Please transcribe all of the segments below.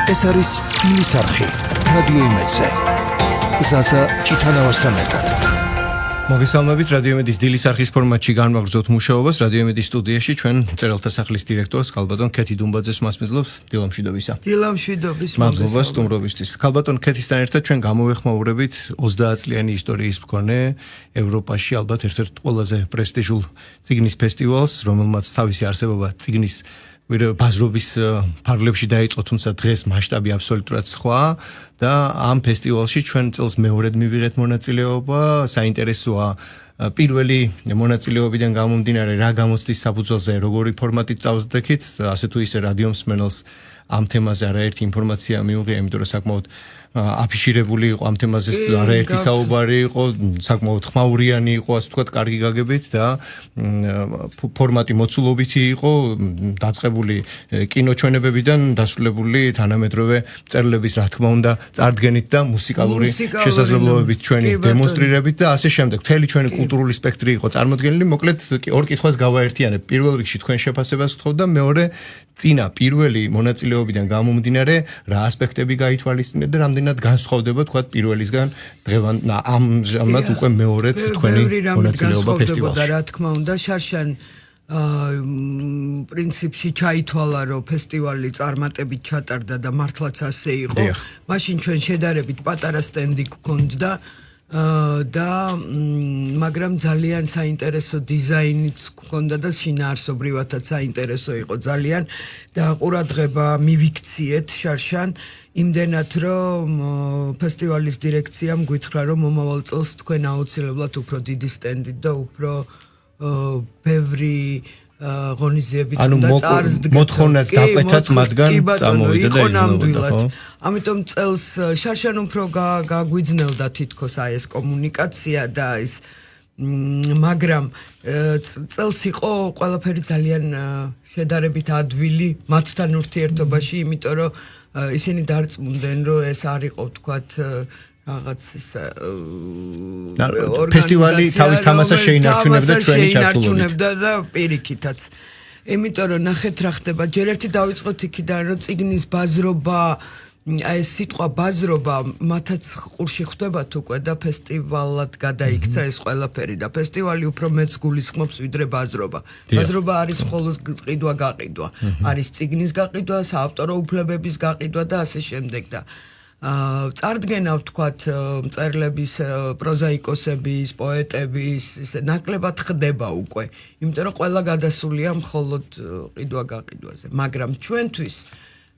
ეს არის სტილის არხი რადიო იმედზე. ზაზა ჭიტანავასთან ერთად. მოგესალმებით რადიო იმედის დილის არხის ფორმატში განმაგრძოთ მუშაობას. რადიო იმედის სტუდიაში ჩვენ მწერალთა სახლის დირექტორს ქალბატონ ქეთი დუმბაძეს მასმეძლობს. დილამშვიდობისა. დილამშვიდობის. მადლობა სტუმრობისთვის. ქალბატონ ქეთისთან ერთად ჩვენ გამოვეხმაურებით 30 წლიანი ისტორიის მქონე ევროპაში ალბათ ერთ-ერთ ყველაზე პრესტიჟულ წიგნის ფესტივალს, რომელმაც თავისი არსებობა წიგნის ბაზრობის ფარგლებში დაიწყო, თუმცა დღეს მასშტაბი აბსოლუტურად სხვა და ამ ფესტივალში ჩვენ წელს მეორედ მივიღეთ მონაწილეობა. საინტერესოა პირველი მონაწილეობიდან გამომდინარე რა გამოცდის საფუძველზე როგორი ფორმატით წავსდექით, ასე თუ ისე რადიო მსმენელს ამ თემაზე არაერთი ინფორმაცია მიუღია, იმიტომ რომ საკმაოდ აფიშირებული იყო ამ თემაზე არაერთი საუბარი იყო, საკმაოდ ხმაურიანი იყო, ასე ვთქვათ, კარგი გაგებით და ფორმატი მოცულობითი იყო, დაწყებული კინოჩვენებებიდან დასრულებული თანამედროვე მწერლების, რა თქმა უნდა, წარდგენით და მუსიკალური შესაძლებლობებით ჩვენი დემონსტრირებით და ასე შემდეგ. მთელი ჩვენი კულტურული სპექტრი იყო წარმოდგენილი. მოკლედ ორ კითხვას გავაერთიანებ. პირველ რიგში თქვენ შეფასებას გთხოვთ და მეორე წინა პირველი მონაწილეობიდან გამომდინარე რა ასპექტები გაითვალისწინეთ და რამდენად განსხვავდება თქვა პირველისგან ამჟამად უკვე მეორეც თქვენი მონაწილეობა ფესტივალში. რა თქმა უნდა, შარშან პრინციპში ჩაითვალა, რომ ფესტივალი წარმატებით ჩატარდა და მართლაც ასე იყო. მაშინ ჩვენ შედარებით პატარა სტენდი გქონდა და მაგრამ ძალიან საინტერესო დიზაინიც გქონდა და შინაარსობრივადაც საინტერესო იყო ძალიან და ყურადღება მივიქციეთ შარშან იმდენად რომ ფესტივალის დირექციამ გითხრა რომ მომავალ წელს თქვენ აუცილებლად უფრო დიდი სტენდით და უფრო ბევრი ღონისძიებით უნდა წარსდგეთ. მოთხოვნაც დაპეთაც მათგან წამოვიდა და იგრძნობდა. ამიტომ წელს შარშან უფრო გაგვიძნელდა თითქოს აი ეს კომუნიკაცია და ის მაგრამ წელს იყო ყველაფერი ძალიან შედარებით ადვილი მათთან ურთიერთობაში, იმიტომ რომ ისინი დარწმუნდნენ რომ ეს არ იყო თქვათ რაღაც ფესტივალი თავის თამასას შეინარჩუნებდა ჩვენი ჩართულობით და პირიქითაც. იმიტომ რომ ნახეთ რა ხდება, ჯერ ერთი დავიწყოთ იქიდან რომ წიგნის ბაზრობა, აი ეს სიტყვა ბაზრობა მათაც ყურში ხვდებათ უკვე და ფესტივალად გადაიქცა ეს ყველაფერი და ფესტივალი უფრო მეც გულისხმობს ვიდრე ბაზრობა. ბაზრობა არის მხოლოდ ყიდვა-გაყიდვა. არის წიგნის გაყიდვა, საავტორო უფლებების გაყიდვა და ასე შემდეგ და წარდგენა ვთქვათ მწერლების, პროზაიკოსების, პოეტების ნაკლებად ხდება უკვე, იმიტომ რომ ყველა გადასულია მხოლოდ ყიდვა-გაყიდვაზე, მაგრამ ჩვენთვის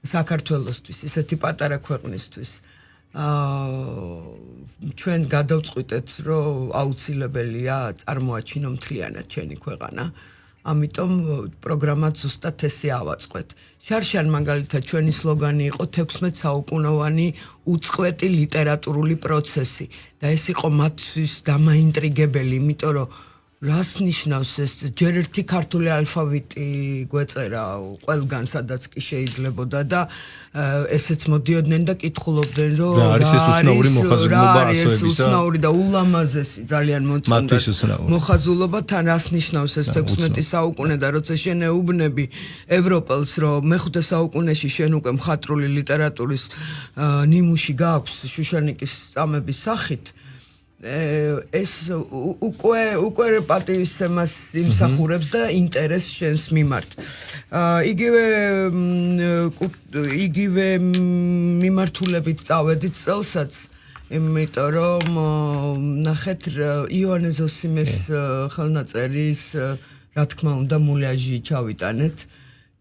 საქართველოსთვის, ისეთი პატარა ქვეყნისთვის ჩვენ გადავწყვიტეთ, რომ აუცილებელია წარმოაჩინო მთლიანად ჩვენი ქვეყანა. ამიტომ პროგრამაც ზუსტად ესე ავაწყეთ. შარშან მაგალითად ჩვენი სლოგანი იყო 16 საუკუნოვანი უწყვეტი ლიტერატურული პროცესი და ეს იყო მათთვის დამაინტრიგებელი, იმიტომ რომ რას ნიშნავს ეს ჯერ ერთი ქართული ალფავიტი გვეწერა ყველგან სადაც კი შეიძლებოდა და ესეც მოდიოდნენ და კითხულობდნენ რომ რა არის ეს უცნაური მოხაზულობა ასოებისა უცნაური და ულამაზესი ძალიან მოწონდა მოხაზულობა თან რას ნიშნავს ეს 16 საუკუნე და როცა შენ ეუბნები ევროპელს რომ მე-5 საუკუნეში შენ უკვე მხატვრული ლიტერატურის ნიმუში გაქვს შუშანიკის წამების სახით ეს უკვე პატივისცემას იმსახურებს და ინტერესს შენს მიმართ. იგივე მიმართულებით წავედით წელსაც, იმიტომ რომ ნახეთ იოანე ზოსიმეს ხელნაწერის რა თქმა უნდა მულიაჟი ჩავიტანეთ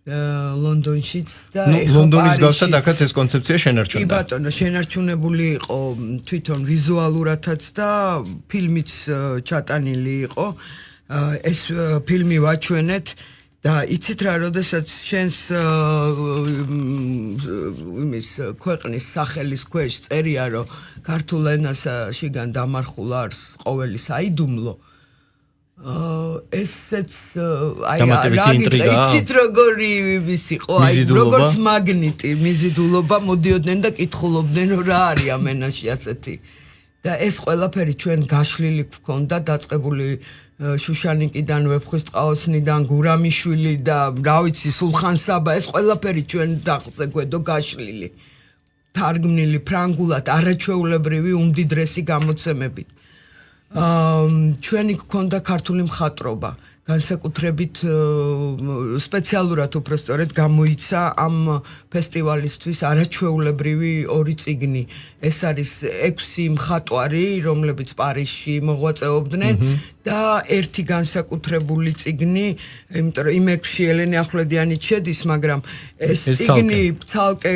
ლონდონშიც და ლონდონის გავსად აქაც ეს კონცეფცია შენარჩუნდა. კი ბატონო, შენარჩუნებული იყო თვითონ ვიზუალურადაც და ფილმიც ჩატანილი იყო. ეს ფილმი ვაჩვენეთ და იცით რა, როდესაც შენს იმის ქვეყნის სახელის ქვეშ წერია, რომ ქართულ ენასშიგან დამარხულ არის ყოველი საიდუმლო ესეც აი იცით როგორი ის იყო აი როგორც მაგნიტი მიზიდულობა მოდიოდნენ და კითხულობდნენ რომ რა არის ამ ენაში ასეთი და ეს ყველაფერი ჩვენ გაშლილი გქონდა დაწყებული შუშანიკიდან ვეფხისტყაოსნიდან გურამიშვილი და რა ვიცი სულხან საბა ეს ყველაფერი ჩვენ დაღზე გვედო გაშლილი თარგმნილი ფრანგულად არაჩვეულებრივი უმდიდრესი გამოცემებით. ჩვენი გქონდა ქართული მხატვრობა, განსაკუთრებით სპეციალურად უბრალოდ გამოიცა ამ ფესტივალისთვის არაჩვეულებრივი 2 წიგნი. ეს არის 6 მხატვარი, რომლებიც პარიზში მოღვაწეობდნენ და ერთი განსაკუთრებული წიგნი, იმიტომ რომ იმ 6-ში ელენე ახვლედიანი შედის, მაგრამ ეს წიგნი ცალკე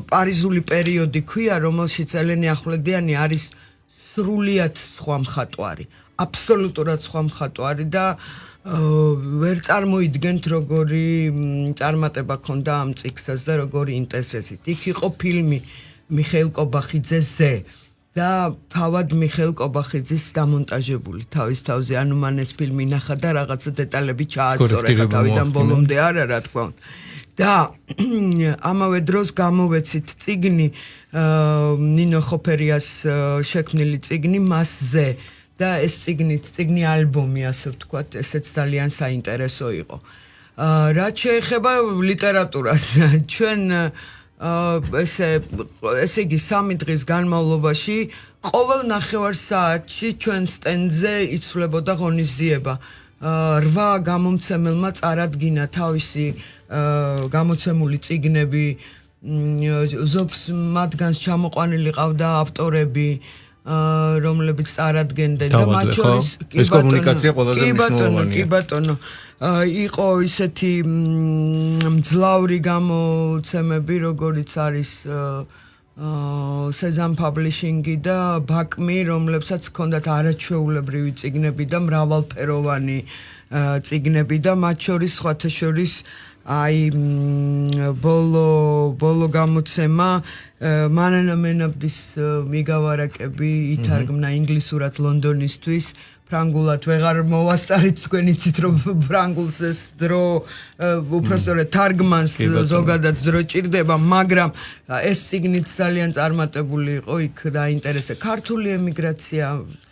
პარიზული პერიოდი ქვია, რომელშიც ელენე ახვლედიანი არის სრულიად სხვა მხატვარი, აბსოლუტურად სხვა მხატვარი და ვერ წარმოიდგენთ როგორი წარმატება ჰქონდა ამ წიგნსაც და როგორი ინტერესით. იქ იყო ფილმი მიხეილ კობახიძეზე და თავად მიხეილ კობახიძის დამონტაჟებული თავის თავზე, ანუ მან ეს ფილმი ნახა და რაღაცა დეტალები ჩაასწორა თავიდან ბოლომდე არა, რა თქმა უნდა. და ამავე დროს გამოვეცით წიგნი ნინო ხოფერიას შექმნილი წიგნი მასზე და ეს წიგნი ალბომი, ასე ვთქვათ, ესეც ძალიან საინტერესო იყო. რაც შეეხება ლიტერატურას, ჩვენ ესე იგი 3 დღის განმავლობაში ყოველ ნახევარსაათში ჩვენ სტენდზე იცვლებოდა ღონისძიება. 8 გამომცემელმა წარადგინა თავისი გამოცემული წიგნები, ზოგს მათგანს ჩამოყვანილი ყავდა ავტორები, რომლებიც წარადგენდნენ და მათ შორის ეს კომუნიკაცია ყველაზე მნიშვნელოვანია. კი ბატონო, იყო ისეთი მძლავრი გამოცემები, როგორიც არის სეზამ პაბლიშინგი და ბაკმი, რომლებსაც ჰქონდათ არაჩვეულებრივი წიგნები და მრავალფეროვანი წიგნები და მათ შორის სხვათა შორის აი ბოლო გამოცემა მანანა მენაბდის მიგავარაკები ითარგმნა ინგლისურად ლონდონისთვის, ფრანგულად ვეღარ მოვასწარით, თქვენ იცით რომ ფრანგულს ეს დრო უბრალოდ თარგმანს ზოგადად დრო ჭირდება, მაგრამ ეს წიგნიც ძალიან წარმატებული იყო, იქ დაინტერესა ქართული ემიგრაცია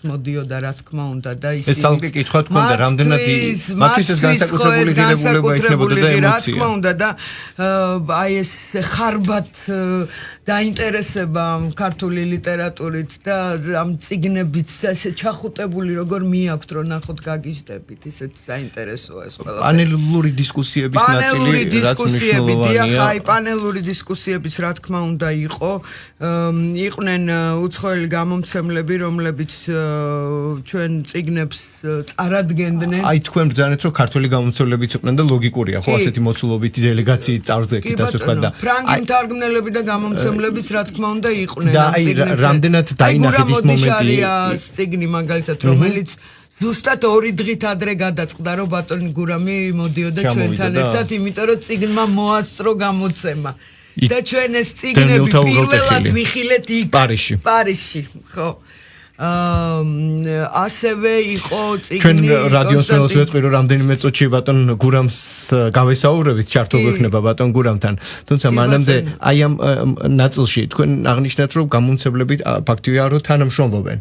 მოდიოდა, რა თქმა უნდა და ისინი ეს ალკი კითხვა თქონდა, რამდენად მათთვის ეს განსაკუთრებული ღირებულება იქნებოდა და ემოცია. რა თქმა უნდა და აი ეს ხარბად დაინტერესება ქართული ლიტერატურით და ამ წიგნებით ესე ჩახუტებული როგორ მიაქვთ რომ ნახოთ გაგიჟდებით, ისეთ საინტერესოა ეს ყველაფერი. პანელური დისკუსიების ნაწილი რაც მნიშვნელოვანია. აი პანელური დისკუსიების რა თქმა უნდა იყო, იყვნენ უცხოელი გამომცემლები, რომლებიც ჩვენ წიგნებს წარადგენდნენ. აი თქვენ ბრძანეთ რომ ქართული გამომცემლებიც იყვნენ და ლოგიკურია, ხო, ასეთი მოცულობითი დელეგაციით წარდგეთ, ასე თქვა და ფრანგი მთარგმნელები და გამომცემლებიც რა თქმა უნდა იყვნენ. და აი რამდენად დაინახეთ ის მომენტი. წიგნი მაგალითად, რომელიც ზუსტად 2 დღით ადრე გადაწყდა რომ ბატონი გურამი მოდიოდა ჩვენთან ერთად, იმიტომ რომ წიგნმა მოასწრო გამოცემა. და ჩვენ ეს წიგნები პირველად ვიხილეთ იქ პარიზში, ხო. ასევე იყო წიგნი ჩვენ რადიოს მელოს ვეტყვი რომ რამდენიმე წუთში ბატონ გურამს გავესაუბრებით, ჩართო გვექნება ბატონ გურამთან. თუმცა მანამდე აი ამ ნაწილში თქვენ აღნიშნეთ რომ გამომცემლები ფაქტია რომ თანამშრომლობენ.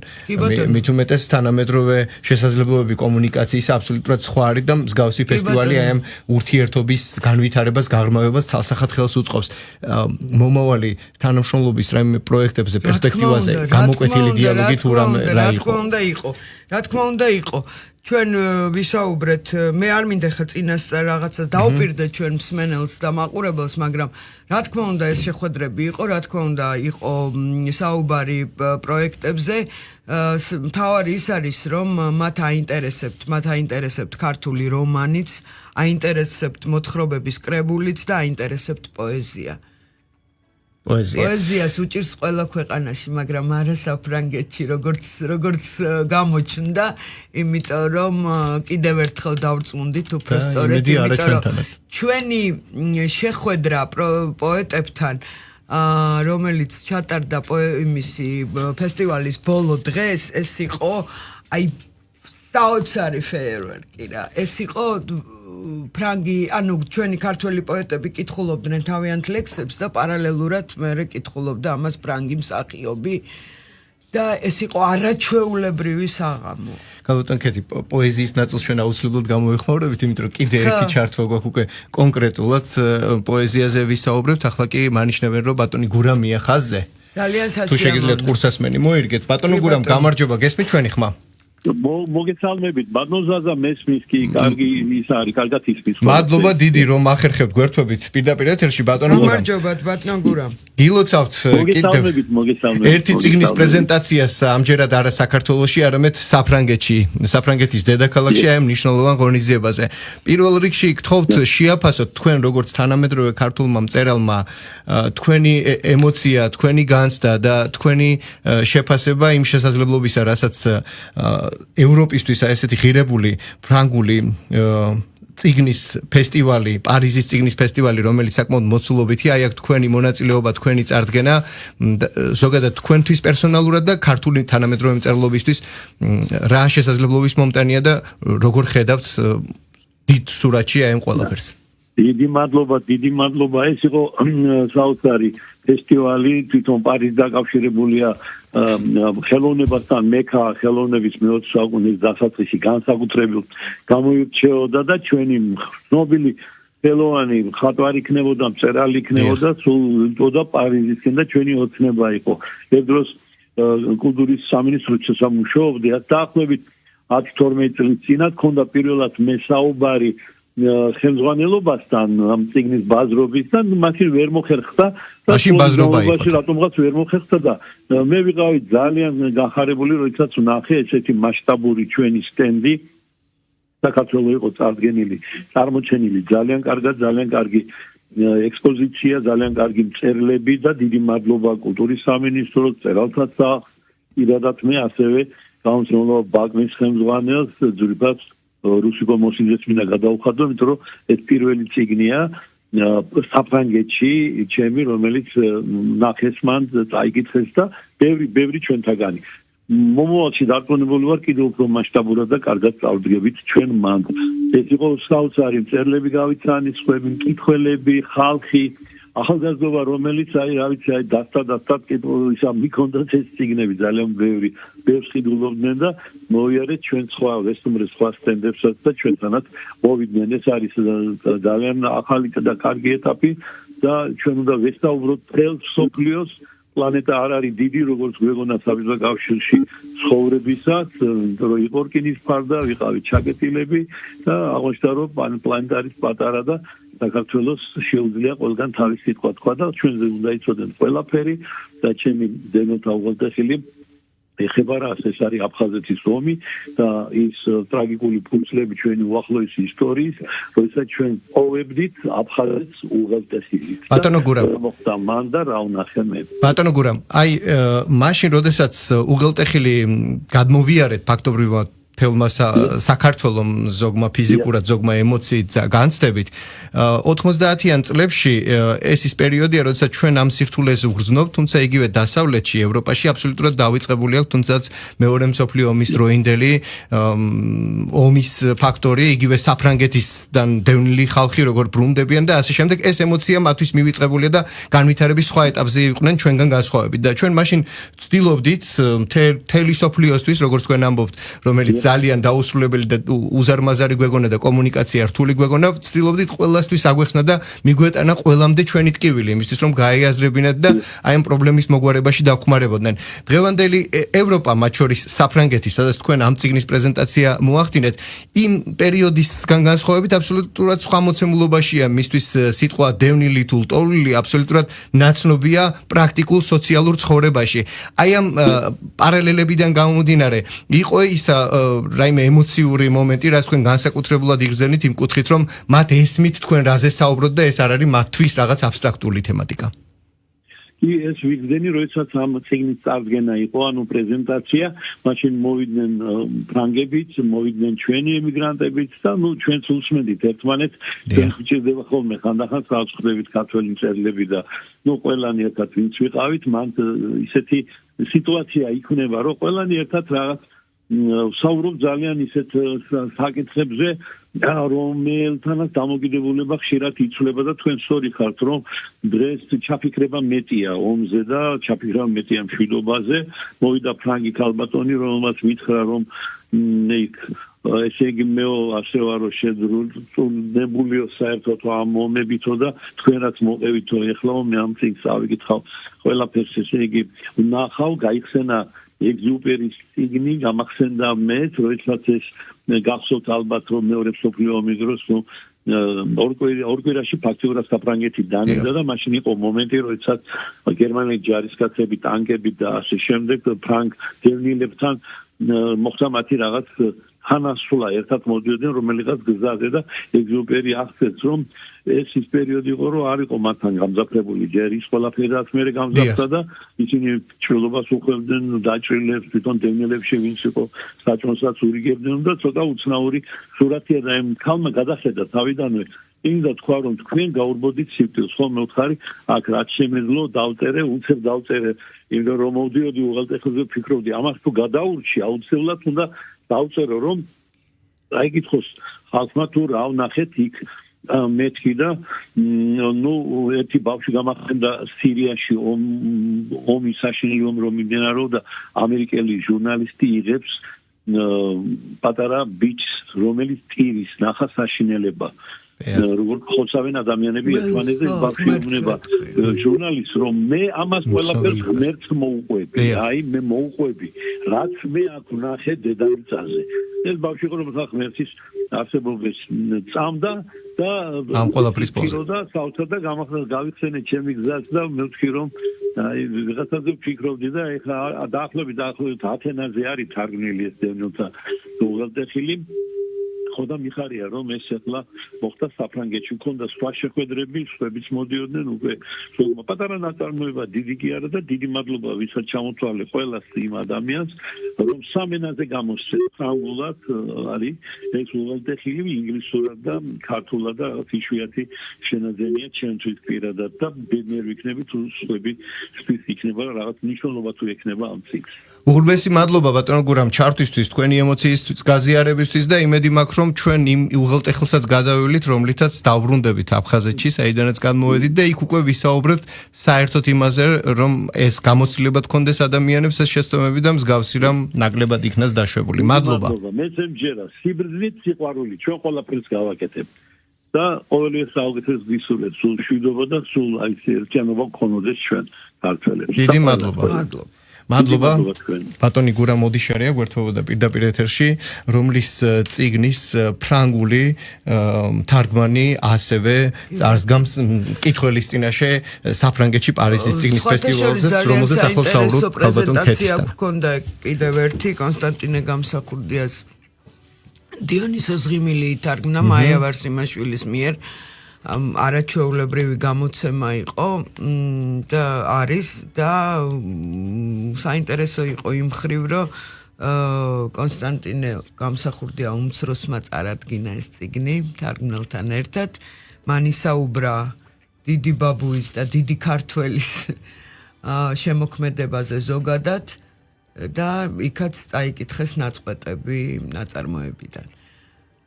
მით უმეტეს თანამედროვე შესაძლებლობები კომუნიკაციის აბსოლუტურად სხვა არის და მსგავსი ფესტივალი აი ამ ურთიერთობის განვითარებას, გაღრმავებას ცალსახად ხელს უწყობს. მომავალი თანამშრომლობის რაიმე პროექტებზე, პერსპექტივაზე გამოკვეთილი დიალოგი თუ რა თქმა უნდა იყო. ჩვენ ვისაუბრეთ, მე არ მინდა ხა წინასწარ რაღაცა დაუპირდე ჩვენ მსმენელს და მაყურებელს, მაგრამ რა თქმა უნდა ეს შეხვედრები იყო, რა თქმა უნდა იყო საუბარი პროექტებზე. მთავარი ის არის, რომ მათ აინტერესებთ ქართული რომანიც, აინტერესებთ მოთხრობების კრებულიც და აინტერესებთ პოეზია. პოეზიას უჭირს ყველა ქვეყანაში, მაგრამ არა საფრანგეთში, როგორც გამოჩნდა, იმიტომ რომ კიდევ ერთხელ დავწმუნდით უბრალოდ, იმიტომ რომ ჩვენი შეხვედრა პოეტებთან, რომელიც ჩატარდა იმისი ფესტივალის ბოლო დღეს, ეს იყო აი საოცარი ფეიერვერკი რა. ეს იყო ფრანგი, ანუ ჩვენი ქართველი პოეტები კითხულობდნენ თავიანთ ლექსებს და პარალელურად მე კითხულობდა ამას ფრანგი მსახიობი და ეს იყო არაჩვეულებრივი საღამო. Kalbatan keti poezიის ნაწილს ჩვენ აუცილებლად გამოვიხმაურებით, იმიტომ რომ კიდე ერთი ჩართვა გვაქვს უკვე კონკრეტულად პოეზიაზე ვისაუბრებთ, ახლა კი მანიშნებენ რომ ბატონი გურამია ხაზზე. ძალიან სასიამოვნო. თუ შეგიძლიათ ყურსასმენი მოირგეთ, ბატონო გურამ, გამარჯობა, გესმით ჩვენი ხმა? მოგესალმებით, ბატონ ზაზა მესმის კი, კარგი ის არის, კარგად ისმის. მადლობა დიდი რომ ახერხებთ გვერდთვებით პირდაპირ ეთერში, ბატონო გურამ. გამარჯობათ, ბატონ გურამ. გილოცავთ კიდევ ერთი წიგნის პრეზენტაციას ამჯერად არა საქართველოში, არამედ საფრანგეთის დედაქალაქში აი მნიშვნელოვან ღონისძიებაზე. პირველ რიგში გთხოვთ შეაფასოთ თქვენ როგორც თანამედროვე ქართულმა მწერალმა თქვენი ემოცია, თქვენი განცდა და თქვენი შეფასება იმ შესაძლებლობისა, რასაც ევროპისთვის ესეთი ღირებული ფრანგული წიგნის ფესტივალი, პარიზის წიგნის ფესტივალი, რომელიც საკმაოდ მოცულობითია, აი აქ თქვენი მონაწილეობა, თქვენი წარდგენა, ზოგადად თქვენთვის პერსონალურად და ქართული თანამედროვე მწერლობისთვის რა შესაძლებლობის მომტანია და როგორ ხედავთ დიდ სურათში აი ამ ყველაფერს. დიდი მადლობა, ეს იყო საოცარი ფესტივალი, თვითონ პარიზი დაკავშირებულია ხელოვნებასთან, მექა ხელოვნების მე-20 საუკუნის დასაწყისში განსაკუთრებულ გამოირჩეოდა და ჩვენი ცნობილი ხელოვანი მხატვარი იქნებოდა, მწერალი იქნებოდა, სულ იტყოდა პარიზისკენ და ჩვენი ოცნება იყო. ერთ დროს კულტურის სამინისტროში სამუშაობდი, დაახლოებით 10-12 წლის წინათ ქონდა პირველად მესაუბარი ხელმძღვანელობასთან ამ წიგნის ბაზრობისთან, მაშინ ვერ მოხერხდა და მაშინ ბაზრობა იყო. რატომღაც ვერ მოხერხდა და მე ვიყავი ძალიან განხარებული, როდესაც ვნახე ესეთი მასშტაბური ჩვენი სტენდი საქართველოს იყო წარდგენილი, წარმოჩენილი ძალიან კარგი ექსპოზიცია, ძალიან კარგი მწერლები და დიდი მადლობა კულტურის სამინისტროს, მწერალთა სახლს, პირადად მე ასევე გამომცემლობა ბაგმის ხელმძღვანელს ძვირფას რუსიკო მოსიძეს მინდა გადავხადო, იმიტომ რომ ეს პირველი წიგნია საფრანგეთში, ჩემი, რომელიც ნახეს მან, წაიკითხეს და ბევრი ჩვენთაგანი. მომავალში დარწმუნებული ვარ, კიდევ უფრო მასშტაბურად და კარგად წავდგებით ჩვენ მან. ეს იყო საოცარი მწერლები გავიცანი, სხვები მკითხველები, ხალხი, ახალგაზრდობა, რომელიც დასტად ისა მიქონდათ ეს წიგნები ძალიან ბევრს ხიდულობდნენ და მოიარეთ ჩვენ სხვა რესტუმრეს სხვა სტენდებსაც და ჩვენთანაც მოვიდნენ. ეს არის ძალიან ახალი და კარგი ეტაპი და ჩვენ უნდა ვესაუბროთ მთელ მსოფლიოს. პლანეტა არ არის დიდი, როგორც გვეგონა საბჭოთა კავშირში ცხოვრებისას, რომ იყო რკინის ფარდა, ვიყავით ჩაკეტილები და აღმოჩნდა, რომ პლანეტა არის პატარა და საქართველოს შეუძლია ყველგან თავის სიტყვა თქვა და ჩვენზე უნდა იცოდნენ ყველაფერი და ჩემი დენოთა უღელტეხილი ეხება რას, ეს არის აფხაზეთის ომი და ის ტრაგიკული ფურცლები ჩვენი უახლოესი ისტორიის, როდესაც ჩვენ პოვებდით აფხაზეთს უღელტეხილით. ბატონო გურამ, მოხდა მან და რა ვნახე მე. ბატონო გურამ, აი მაშინ როდესაც უღელტეხილი გადმოვიარეთ ფაქტობრივად ფილმმა საქართველოს ზოგმა ფიზიკურად, ზოგმა ემოციით განცდებით 90-იან წლებში ეს ის პერიოდია, როდესაც ჩვენ ამ სირთულეს ვგრძნობთ, თუმცა იგივე დასავლეთში, ევროპაში აბსოლუტურად დავიწყებული აქვს, თუნდაც მეორე მსოფლიო ომის დროინდელი ომის ფაქტორი, იგივე საფრანგეთისგან დევნილი ხალხი როგორ ბრუნდებიან და ასე შემდეგ, ეს ემოცია მათთვის მივიწყებულია და განვითარების სხვა ეტაპზე იყვნენ ჩვენგან განსხვავებით და ჩვენ მაშინ ვცდილობდით მთელი სოფლიოსთვის, როგორც თქვენ ამბობთ, რომელიც ძალიან დაუსრულებელი და უზარმაზარი გვეგონა და კომუნიკაცია რთული გვეგონა, ვცდილობდით ყველასთვის აგვეხსნა და მიგვეტანა ყველამდე ჩვენი ტკივილი, იმისთვის რომ გაეაზრებინათ და აი ამ პრობლემის მოგვარებაში დახმარებოდნენ. დღევანდელი ევროპა, მათ შორის საფრანგეთი, სადაც თქვენ ამ წიგნის პრეზენტაცია მოახდინეთ, იმ პერიოდისგან განსხვავებით აბსოლუტურად სხვა მოცემულობაშია, მისთვის სიტყვა დევნილი თუ ლტოლვილი აბსოლუტურად ნაცნობია პრაქტიკულ სოციალურ ცხოვრებაში. აი ამ პარალელებიდან გამომდინარე, იყო ისა რაიმე ემოციური მომენტი, რაც თქვენ განსაკუთრებულად იგრძენით იმ კუთხით, რომ მათ ესმით თქვენ რაზე საუბრობთ და ეს არ არის მათთვის რაღაც აბსტრაქტული თემატიკა. ეს ვიგზენი, როდესაც ამ წიგნის წარდგენა იყო, ანუ პრეზენტაცია, მაშინ მოვიდნენ ფრანგებიც, მოვიდნენ ჩვენი ემიგრანტებიც და ჩვენც უსმენდით ერთმანეთს, ჩვენ გვჭირდება ხოლმე ხანდახან საუბრებით ქართველი მწერლები და ყველანი ერთად ვინც ვიყავით, მან ისეთი სიტუაცია იქნება, რომ ყველანი ერთად რაღაც საუბრობ ძალიან ისეთ საკითხებზე, რომელთანაც დამოკიდებულება ხშირად იცვლება და თქვენ სწორი ხართ, რომ დღეს ჩაფიქრება მეტია ომზე და ჩაფიქრება მეტია მშვიდობაზე. მოვიდა ფრანგი ქალბატონი, რომელმაც მითხრა, რომ ესე იგი მე ასე ვარო შეძრულებულიო საერთოდ ამ მომებითო და თქვენაც მოყევითო ეხლა მე ამ წიგნს ავიკითხავ ყველაფერს ესე იგი ნახავ გაიხსენა ეგზუპერის წიგნი გამახსენდა მე როდესაც ეს გახსოვთ ალბათ რომ მეორე მსოფლიო ომის დროს ორ კვირაში ფაქტიურად საფრანგეთი დანებდა და მაშინ იყო მომენტი როდესაც გერმანელი ჯარისკაცები ტანკები და ასე შემდეგ ფრანგ გერმანელებთან მოხდა მათი რაღაც ხანასულა ერთად მოდიოდნენ რომელიღაც გზაზე და ეგზუპერი აღწერს რომ ეს ის პერიოდი იყო რომ არ იყო მათთან გამძაფრებული ჯერ ის ყველაფერაც მერე გამძაფრდა და ისინი ჩვილობას უხევდნენ დაჭრილებს თვითონ დევნილებში ვინც იყო საჭმელსაც ურიგებდნენ და ცოტა უცნაური სურათია და იმ ქალმა გადახედა თავიდანვე იმდა თქვა რომ თქვენ გაურბოდით სიკვდილს ხომ მე ვთხარი აქ რაც შემეძლო დავწერე უცებ დავწერე იმიტომ რომ მოვდიოდი უღელტეხილზე ფიქრობდი ამას თუ გადაურჩი აუცილებლად უნდა დავწერო რომ აი გითხოს ხალხმა თუ რა ვნახეთ იქ მეთქი და ნუ ერთი ბავშვი გამახსენდა სირიაში ომის საშინელი ომი რომ მიმდინარეობდა ამერიკელი ჟურნალისტი იღებს პატარა ბიჭს რომელიც ტირის ნახა საშინელება როგორ ხოცავენ ადამიანები ერთმანეთზე ბავშვი უნება ჟურნალისტს რომ მე ამას ყველაფერს ღმერთს მოუყვები აი მე მოუყვები რაც მე აქ ვნახე დედამიწაზე ეს ბავშვი რომ ღმერთის არსებობის წამდა და ამ ყველაფრის პოზა და საოცრად და გავიხსენე ჩემი გზას და მე ვთქვი რომ აი ვიღაცაზე ვფიქრობდი და ეხლა დაახლოებით 10 ენაზე არის თარგმნილი ეს დევნილთა უღელტეხილი ხო და მიხარია რომ ეს ახლა მოხდა საფრანგეთში მქონდა სხვა შეხვედრები სხვაებიც მოდიოდნენ უკვე პატარა ნაწარმოება დიდი კი არა და დიდი მადლობა ვისაც ჩამოთვალე ყველას იმ ადამიანს რომ სამენაზე გამოსცე ფრანგულად არის ეს უღელტეხილი ინგლისურად და ქართულად და იშვიათი შენაძენია ჩემთვის პირადად და ბედნიერ ვიქნები თუ სხვები იქნება რაღაც მნიშვნელობა თუ ექნება ამ ციკლს უღრმესი მადლობა ბატონო გურამ ჩართვისთვის თქვენი ემოციისთვის გაზიარებისთვის და იმედი მაქვს რომ ჩვენ იმ უღელტეხილსაც გადავივლით რომლითაც დავბრუნდებით აფხაზეთში საიდანაც გადმოვედით და იქ უკვე ვისაუბრებთ საერთოდ იმაზე რომ ეს გამოცდილება თქონდეს ადამიანებს ეს შეცდომები და მსგავსი რამ ნაკლებად იქნას დაშვებული მადლობა მეც მჯერა სიბრძნით სიყვარული ჩვენ ყველაფერს გავაკეთებთ და ყოველივე საუკეთესო გისურვებთ სულ მშვიდობა და სულ აი ერთიანობა გქონოდეს ჩვენ ქართველებს დიდი მადლობა მადლობა ბატონი გურამ მოდიშარია გვერდთვებოდა პირდაპირ ეთერში რომლის წიგნის ფრანგული თარგმანი ასევე წარსდგამს კითხველის წინაშე საფრანგეთში პარიზის წიგნის ფესტივალზე რომელზეც ახლა საუბრობთ ბატონ ქეთისთან გქონდა კიდევ ერთი კონსტანტინე გამსახურდიას დიონისე ზღიმილი ითარგმნა მაია ვარსიმაშვილის მიერ არაჩვეულებრივი გამოცემა იყო და არის და საინტერესო იყო იმ მხრივ რომ კონსტანტინე გამსახურდია უმცროსმა წარადგინა ეს წიგნი თარგმნელთან ერთად მან ისაუბრა დიდი ბაბუის და დიდი ქართველის შემოქმედებაზე ზოგადად და იქაც წაიკითხეს ნაწყვეტები ნაწარმოებიდან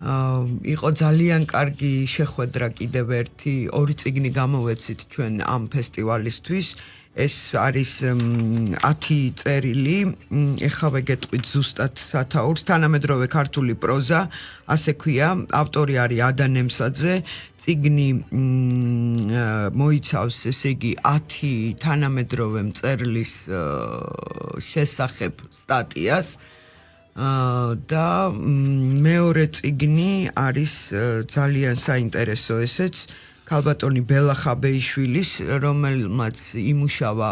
იყო ძალიან კარგი შეხვედრა კიდევ ერთი ორი წიგნი გამოვეცით ჩვენ ამ ფესტივალისთვის ეს არის 10 წერილი ეხლა ვეგეტყვით ზუსტად სათაურს თანამედროვე ქართული პროზა ასე ქვია ავტორი არის ადა ნემსაძე წიგნი მოიცავს ესე იგი 10 თანამედროვე მწერლის შესახებ სტატიას და მეორე წიგნი არის ძალიან საინტერესო ესეც ქალბატონი ბელა ხაბეიშვილის რომელმაც იმუშავა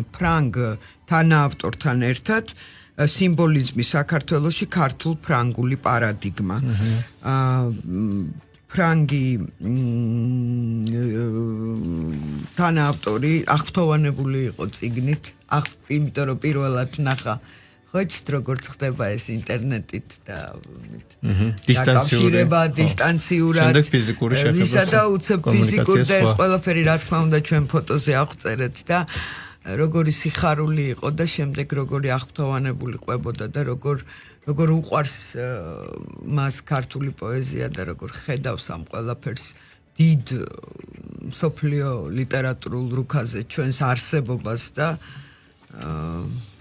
ფრანგ თანაავტორთან ერთად სიმბოლიზმი საქართველოში ქართულ ფრანგული პარადიგმა ფრანგი თანაავტორი აღფრთოვანებული იყო წიგნით იმიტომ რომ პირველად ნახა ხოიცით როგორც ხდება ეს ინტერნეტით და დისტანციურად შემდეგ ფიზიკური შეხება ვისა და უცებ ფიზიკურ და ეს ყველაფერი რა თქმა უნდა ჩვენ ფოტოზე აღწერეთ და როგორი სიხარული იყო და შემდეგ როგორი აღფრთოვანებული ყვებოდა და როგორ როგორ უყვარს მას ქართული პოეზია და როგორ ხედავს ამ ყველაფერს დიდ სოფლიო ლიტერატურულ რუკაზე ჩვენს არსებობას და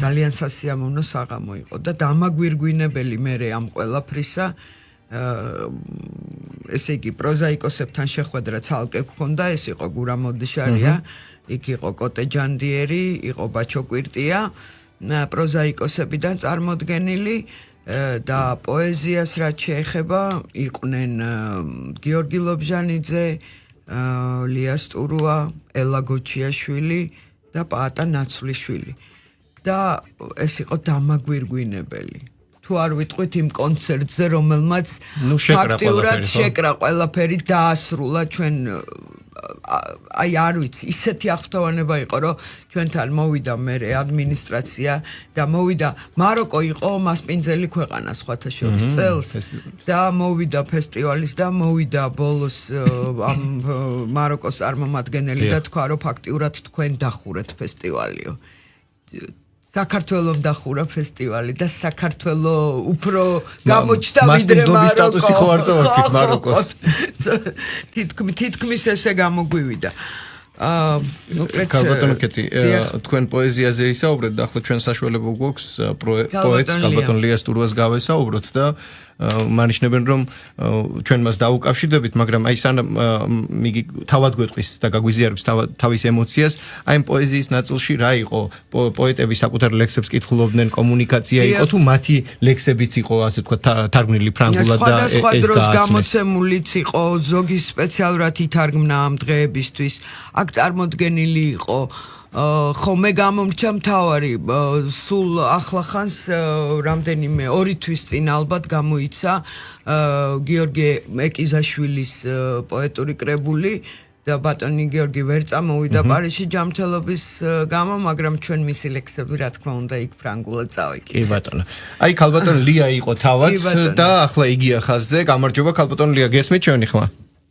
ძალიან სასიამოვნო საღამო იყო და დამაგვირგვინებელი მე ამ ყველაფრისა ესე იგი პროზაიკოსებთან შეხვედრა ცალკე გქონდა ეს იყო გურამ ოდიშარია იქ იყო კოტე ჯანდიერი იყო ბაჩო კვირტია პროზაიკოსებიდან წარმოდგენილი და პოეზიას რაც შეეხება იყვნენ გიორგი ლობჟანიძე ლია სტურუა ელა გოჩიაშვილი და პაატა ნაცვლიშვილი და ეს იყო დამაგვირგვინებელი თუ არ ვიტყვით იმ კონცერტზე რომელმაც ფაქტიურად შეკრა ყველაფერი დაასრულა ჩვენ აი არ ვიცი ისეთი აღფრთოვანება იყო რომ ჩვენთან მოვიდა მერე ადმინისტრაცია და მოვიდა მაროკო იყო მასპინძელი ქვეყანა სხვათა შორის წელს და მოვიდა ფესტივალის და მოვიდა ბოლოს ამ მაროკოს წარმომადგენელი და თქვა რომ ფაქტიურად თქვენ დახურეთ ფესტივალიო საქართველოს დახურა ფესტივალი და საქართველოს უფრო გამოჩნდა ვიდრე მაროკოს სტატუსი ხო არ წავართ მაროკოს თითქმის ესე გამოგვივიდა ქალბატონო კეთი თქვენ პოეზიაზე ისაუბრეთ და ახლა ჩვენ საშუალება გვაქვს პოეტს ქალბატონ ლია სტურუას გავესაუბროთ და მანიშნებენ რომ ჩვენ მას დაუკავშირდებით მაგრამ აი სანამ მიგი თავად გვეტყვის და გაგვიზიარებს თავის ემოციას აი პოეზიის ნაწილში რა იყო პოეტები საკუთარ ლექსებს კითხულობდნენ კომუნიკაცია იყო თუ მათი ლექსებიც იყო ასე თქვა თარგმნილი ფრანგულად და ეს სხვა დროს გამოცემულიც იყო ზოგი სპეციალურად ითარგმნა ამ დღეებისთვის აქ წარმოდგენილი იყო ხო მე გამომრჩა მთავარი სულ ახლახანს რამდენიმე 2 თვის წინ ალბათ გამოიცა გიორგი ეკიზაშვილის პოეტური კრებული და ბატონი გიორგი ვერ წამოვიდა პარიზში ჯანმრთელობის გამო მაგრამ ჩვენ მისი ლექსები რა თქმა უნდა იქ ფრანგულად წავიკითხეთ კი ბატონო აი ქალბატონ ლია იყო თავად და ახლა იგია ხაზზე გამარჯობა ქალბატონ ლია გესმით ჩვენი ხმა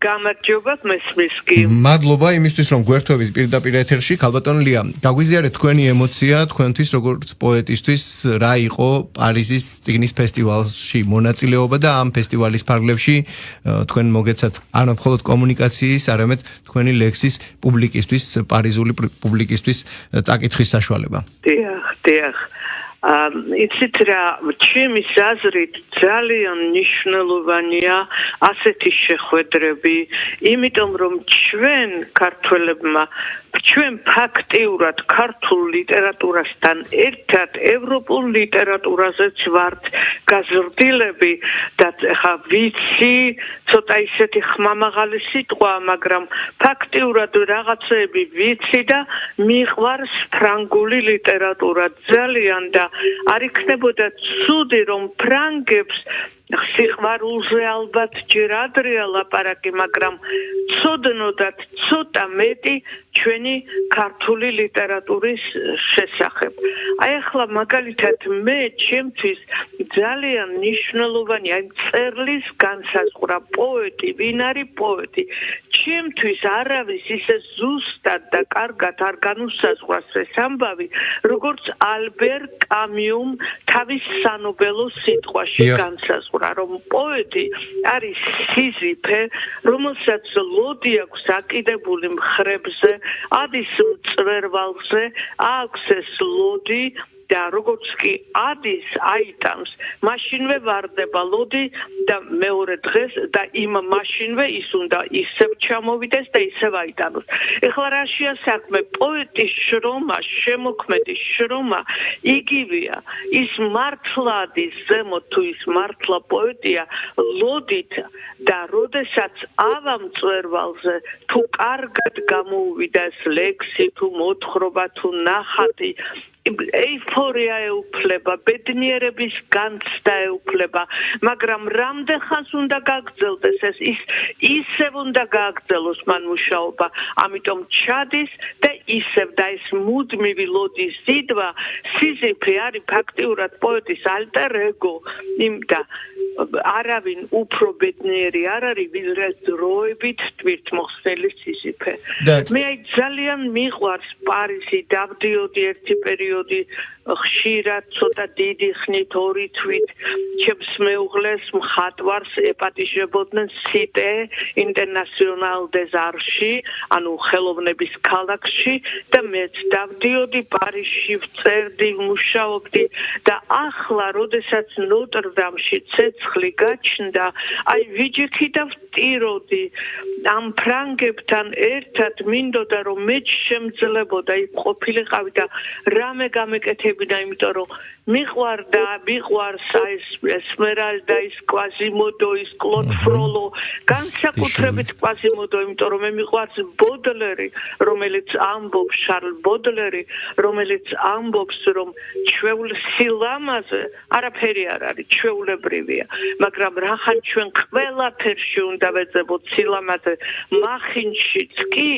გამარჯობა მესმის კი მადლობა იმისთვის რომ გვერთვებით პირდაპირ ეთერში ქალბატონ ლია გაგვიზიარეთ თქვენი ემოცია თქვენთვის როგორც პოეტისთვის რა იყო პარიზის წიგნის ფესტივალში მონაწილეობა და ამ ფესტივალის ფარგლებში თქვენ მოგეცათ არ მხოლოდ კომუნიკაციის არამედ თქვენი ლექსის პუბლიკისთვის პარიზული პუბლიკისთვის წაკითხვის საშუალება დიახ იცით რა ჩემის აზრით ძალიან მნიშვნელოვანია ასეთი შეხვედრები იმიტომ რომ ჩვენ ქართველებმა ჩვენ ფაქტიურად ქართულ ლიტერატურასთან ერთად ევროპულ ლიტერატურაზეც ვართ გაზრდილები და ხა ვიცი ცოტა ისეთი ხმამაღალი სიტყვა მაგრამ ფაქტიურად რაღაცები ვიცი და მიყვარს ფრანგული ლიტერატურა ძალიან და არ იქნებოდა ცუდი რომ ფრანგებს სიყვარულზე ალბათ ჯერ ადრეა ლაპარაკი მაგრამ ცოდნოდათ ცოტა მეტი ჩვენი ქართული ლიტერატურის შესახებ აი ახლა მაგალითად მე ჩემთვის ძალიან მნიშვნელოვანია მწერლის განსაზღვრა პოეტი ვინ არის პოეტი ჩემთვის არავის ისე ზუსტად და კარგად არ განუსაზღვრავს ეს ამბავი როგორც ალბერ კამიუმ თავის სანობელო სიტყვაში განსაზღვრა რომ პოეტი არის სიზიფე რომელსაც ლოდი აქვს აკიდებული მხრებზე ადის მწვერვალზე აქვს ეს ლოდი და როგორც კი ადის აიტანს მაშინვე ვარდება ლოდი და მეორე დღეს და იმ მაშინვე ის უნდა ისევ ჩამოვიდეს და ისევ აიტანოს ეხლა რაშია საქმე პოეტის შრომა შემოქმედის შრომა იგივეა ის მართლადის ზემოთ თუ ის მართლა პოეტია ლოდით და როდესაც ავა მწვერვალზე თუ კარგად გამოუვიდა ეს ლექსი თუ მოთხრობა თუ ნახატი ეიფორია ეუფლება, ბედნიერების განცდა ეუფლება, მაგრამ რამდენხანს უნდა გაგრძელდეს ეს ისევ უნდა გააგრძელოს მან მუშაობა, ამიტომ ჩადის და ისევ და ეს მუდმივი ლოდის ზიდვა სიზიფე არის ფაქტიურად პოეტის ალტერ ეგო და არავინ უფრო ბედნიერი არ არის ვიდრე დროებით თვითმოხსნელი სიზიფე მე ძალიან მიყვარს პარიზი დავდიოდი ერთი პერიოდი ხშირად ცოტა დიდი ხნით ორი თვით ჩემს მეუღლეს მხატვარს ეპატიჟებოდნენ სიტე ინტერნაციონალ დეზ არში ანუ ხელოვნების ქალაქში და მეც დავდიოდი პარიზში ვწერდი მუშაობდი და ახლა როდესაც ნოტრ-დამში ცეცხლი გაჩნდა აი ვიჯექი და ვტიროდი ამ ფრანგებთან ერთად მინდოდა რომ მეც შემძლებოდა იქ ყოფილიყავი და რამე გამეკეთებინა იმიტომ რომ მიყვარს აი ესმერალდა ის კვაზიმოდო ის კლოდ ფროლო განსაკუთრებით კვაზიმოდო იმიტომ რომ მე მიყვარს ბოდლერი რომელიც ამბობს შარლ ბოდლერი რომელიც ამბობს რომ ჩვეულ სილამაზე არაფერი არ არის ჩვეულებრივია მაგრამ რახან ჩვენ ყველაფერში უნდა ვეძებოთ სილამაზე მახინჯშიც კი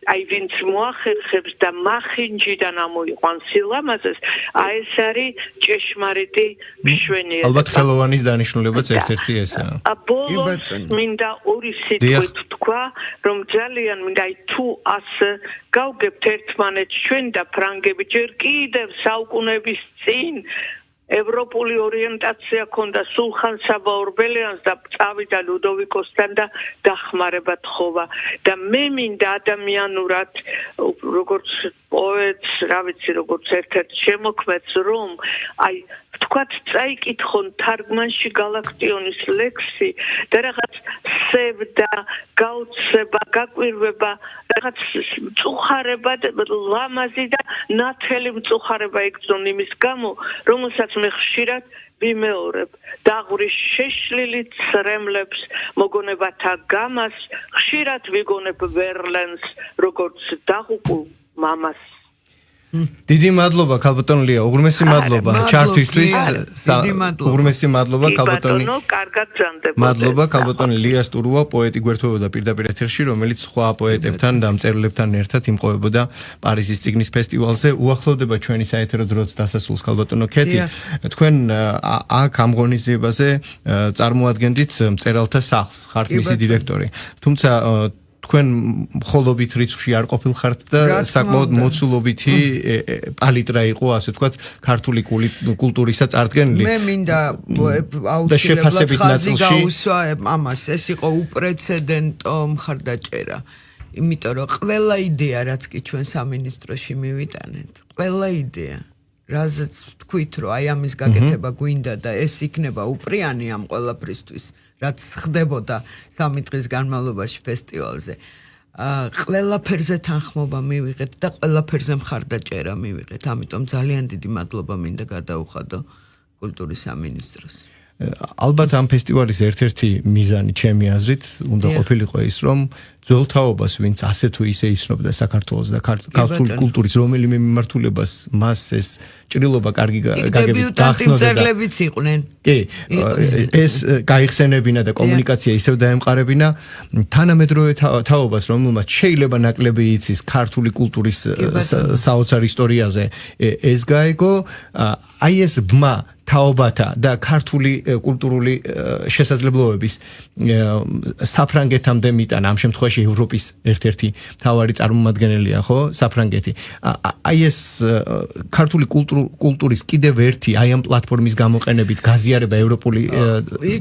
აი ვინც მოახერხებს და მახინჯიდან ამოიყვანს სილამაზეს აი ეს არის ჭეშმარიტი მშვენიერი ალბათ ხელოვანის დანიშნულებაც ერთ-ერთი ესაა ბოლოს მინდა ორი სიტყვით თქვა რომ ძალიან მინდა აი თუ ასე გავგებთ ერთმანეთს ჩვენ და ფრანგები ჯერ კიდევ საუკუნეების წინ ევროპული ორიენტაცია ქონდა სულხან-საბა ორბელიანს და წავიდა ლუდოვიკოსთან და დახმარება თხოვა და მე მინდა ადამიანურად როგორც პოეტს რა ვიცი როგორც ერთ-ერთ შემოქმედს რომ აი ვთქვათ წაიკითხონ თარგმანში გალაქტიონის ლექსი და რაღაც სევდა გაუცება გაკვირვება რაღაც მწუხარება ლამაზი და ნათელი მწუხარება იგრძნონ იმის გამო რომელსაც მე ხშირად ვიმეორებ დაღურის შეშლილი ცრემლებს მოგონებათა გამას ხშირად ვიგონებ ვერლენს როგორც დაღუპულ მამას დიდი მადლობა ქალბატონ ლია უღრმესი მადლობა ჩართვისთვის უღრმესი მადლობა ქალბატონი კარგად ჯანდებოდეთ მადლობა ქალბატონი ლია სტურუა პოეტი გვერდებოდა პირდაპირ ეთერში რომელიც სხვა პოეტებთან და მწერლებთან ერთად იმყოფებოდა პარიზის წიგნის ფესტივალზე უახლოვდება ჩვენი საეთერო დროც დასასრულს ქალბატონო ქეთი თქვენ აქ ამ ღონისძიებაზე წარმოადგენდით მწერალთა სახლს ხართ მისი დირექტორი თუმცა თქვენ მხოლობით რიცხვში არ ყოფილხართ და საკმაოდ მოცულობითი პალიტრა იყო ასე ვთქვათ ქართული კულტურისა წარდგენილი მე მინდა აუცილებლად ხაზი გაუსვა ამას ეს იყო უპრეცედენტო მხარდაჭერა იმიტომ რომ ყველა იდეა რაც კი ჩვენ სამინისტროში მივიტანეთ ყველა იდეა რაზეც თქვით რომ აი ამის გაკეთება გვინდა და ეს იქნება უპრიანი ამ ყველაფრისთვის რაც ხდებოდა 3 დღის განმავლობაში ფესტივალზე. ყველაფერზე თანხმობა მივიღეთ და ყველაფერზე მხარდაჭერა მივიღეთ. ამიტომ ძალიან დიდი მადლობა მინდა გადაუხადო კულტურის სამინისტროს. ალბათ ამ ფესტივალის ერთ-ერთი მიზანი ჩემი აზრით უნდა ყოფილიყო ის რომ ძველთაობას ვინც ასე თუ ისე ისნობდა საქართველოს და ქართული კულტურის რომელიმე მიმართულებას მას ეს ჭრილობა კარგი გაგებით დახსნოდა და წერლებიც იყვნენ. კი ეს გაიხსენებინა და კომუნიკაცია ისევ დაემყარებინა თანამედროვე თაობას რომელმაც შეიძლება ნაკლები იცის ქართული კულტურის საოცარ ისტორიაზე ეს გაიგო აი ეს ბმა თაობათა და ქართული კულტურული შესაძლებლობების საფრანგეთამდე მიტანა ამ შემთხვევაში ევროპის ერთ-ერთი მთავარი წარმომადგენელია ხო საფრანგეთი აი ეს ქართული კულტურის კიდევ ერთი აი ამ პლატფორმის გამოყენებით გაზიარება ევროპული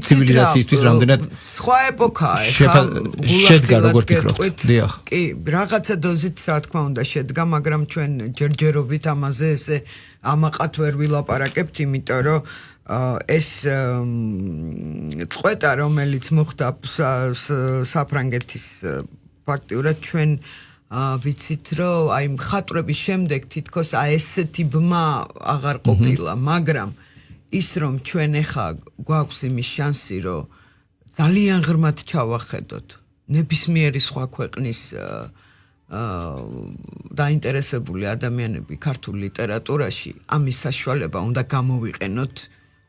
ცივილიზაციისთვის რამდენად სხვა ეპოქაა შედგა როგორ ფიქრობთ დიახ კი რაღაცა დოზით რა თქმა უნდა შედგა მაგრამ ჩვენ ჯერჯერობით ამაზე ესე ამაყად ვერ ვილაპარაკებთ იმიტომ რომ ეს წყვეტა რომელიც მოხდა საფრანგეთის ფაქტიურად ჩვენ ვიცით რომ აი მხატვრების შემდეგ თითქოს აი ესეთი ბმა აღარ ყოფილა მაგრამ ის რომ ჩვენ ახლა გვაქვს იმის შანსი რომ ძალიან ღრმად ჩავახედოთ ნებისმიერი სხვა ქვეყნის დაინტერესებული ადამიანები ქართულ ლიტერატურაში ამის საშუალება უნდა გამოვიყენოთ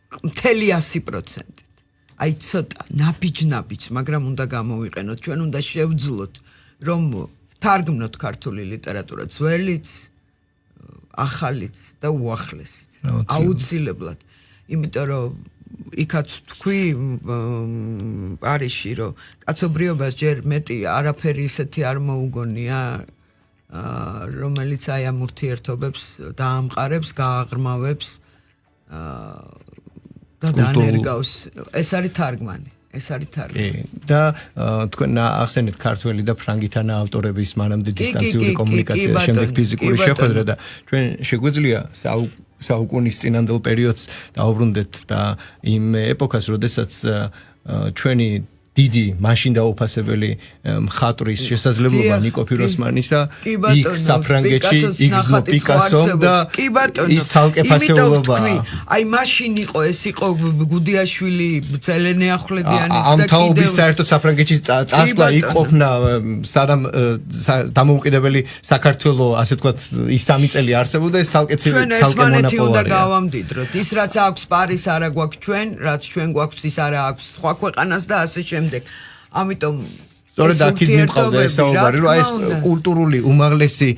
მთელი 100%. აი ცოტა ნაბიჯ, მაგრამ უნდა გამოვიყენოთ. ჩვენ უნდა შევძლოთ, რომ თარგმნოთ ქართული ლიტერატურა ძველიც, ახალიც და უახლესიც. აუცილებლად. იმიტომ რომ იქაც თქვი პარიზში რომ კაცობრიობას ჯერ მეტი არაფერი ისეთი არ მოუგონია რომელიც აი ამ ურთიერთობებს დაამყარებს, გააღრმავებს და დაანერგავს. ეს არის თარგმანი. და თქვენ ახსენეთ ქართველი და ფრანგითანა ავტორების მანამდე დისტანციური კომუნიკაცია, შემდეგ ფიზიკური შეხვედრა და ჩვენ შეგვიძლია საუკუნის წინანდელ პერიოდს დაუბრუნდეთ და იმ ეპოქას, როდესაც ჩვენი დიდი მაშინ დაუფასებელი მხატვრის შესაძლებლობა ნიკო ფიროსმანისა იქ საფრანგეთში იგრძნო პიკასომ და ის ცალკე ფასეულობა აი მაშინ იყო ეს იყო გუდიაშვილი წელენე ახვლედიანიც და ამ თაობის საერთოდ საფრანგეთში წასვლა იქ ყოფნა სანამ დამოუკიდებელი საქართველოს ასე ვთქვათ ის 3 წელი არსებობდა ეს ცალკე მონოპოლია უნდა გავამდიდროთ ის რაც აქვს პარის არა გვაქვს ჩვენ რაც ჩვენ გვაქვს ის არა აქვს სხვა ქვეყანას და ასე შემდეგ ამიტომ სწორედ აქეთ მიმყავდა ეს საუბარი, რომ ეს კულტურული უმაღლესი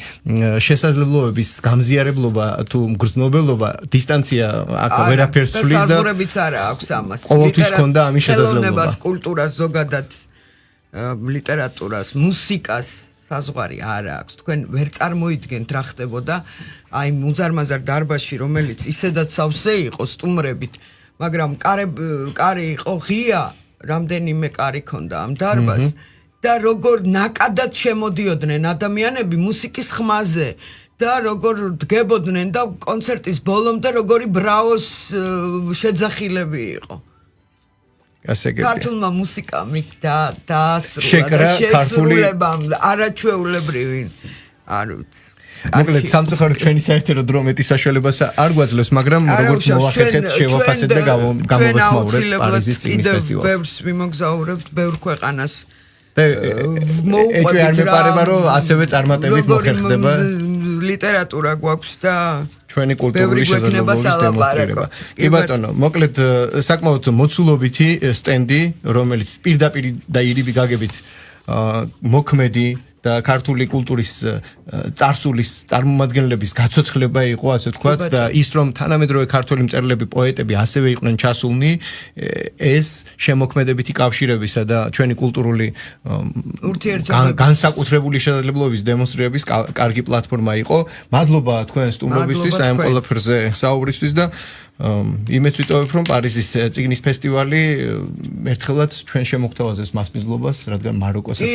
შესაძლებლობების გამზიარებლობა თუ მგრძნობელობა, დისტანცია აქ ვერაფერს ცვლის და საზღვრებიც არა აქვს ამას. ყოველთვის ქონდა ამის შესაძლებლობა. კულტურას ზოგადად ლიტერატურას, მუსიკას საზღვარი არა აქვს. თქვენ ვერ წარმოიდგენთ რა ხდებოდა აი მუზარმაზარ დარბაზში, რომელიც ისედაც სავსე იყო სტუმრებით, მაგრამ კარი იყო ღია, რამდენიმე კარი ქონდა ამ დარბაზს. და როგორ ნაკადად შემოდიოდნენ ადამიანები მუსიკის ხმაზე და როგორ დგებოდნენ და კონცერტის ბოლომდე როგორი ბრავოს შეძახილები იყო. ასეგები. ქართულმა მუსიკამ დაასრულა და შესრულებამ არაჩვეულებრივი არ ვიცი. მოკლედ სამწუხაროდ ჩვენი საერთო დრო მეტი საშუალებას არ გვაძლევს, მაგრამ როგორც მოვახერხეთ შევაფასეთ და გამოვეთმაურეთ პარიზის წიგნის ფესტივალს. ბევრს ვიმოგზაურებთ ბევრ ქვეყანას. ეჭვი არ მეპარება რომ ასევე წარმატებით მოხერხდება ლიტერატურა გვაქვს და ჩვენი კულტურული შესაძლებლობების დემონსტრირება. კი ბატონო, მოკლედ საკმაოდ მოცულობითი სტენდი, რომელიც პირდაპირ და ირიბი გაგებით მოქმედი და ქართული კულტურის წარსულის წარმომადგენლების გაცოცხლება იყო, ასე ვთქვათ, და ის რომ თანამედროვე ქართული მწერლები, პოეტები ასევე იყვნენ ჩასულნი, ეს შემოქმედებითი კავშირებისა და ჩვენი კულტურული განსაკუთრებული შესაძლებლობების დემონსტრირების კარგი პლატფორმა იყო. მადლობა თქვენ სტუმრობისთვის, აი ამ ყველაფერზე საუბრისთვის და იმეც ვიტოვებ, რომ პარიზის წიგნის ფესტივალი ერთხელაც ჩვენ შემოგთავაზებს მასპინძლობას, რადგან მაროკოსაც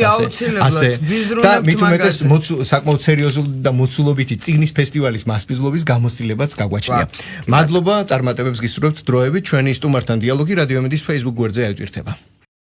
ასე და მით უმეტეს საკმაოდ სერიოზული და მოცულობითი წიგნის ფესტივალის მასპინძლობის გამოცდილებაც გაგვაჩნია. მადლობა, წარმატებებს გისურვებთ დროებით, ჩვენი სტუმართან დიალოგი რადიო იმედის Facebook გვერდზე აიძვირთება.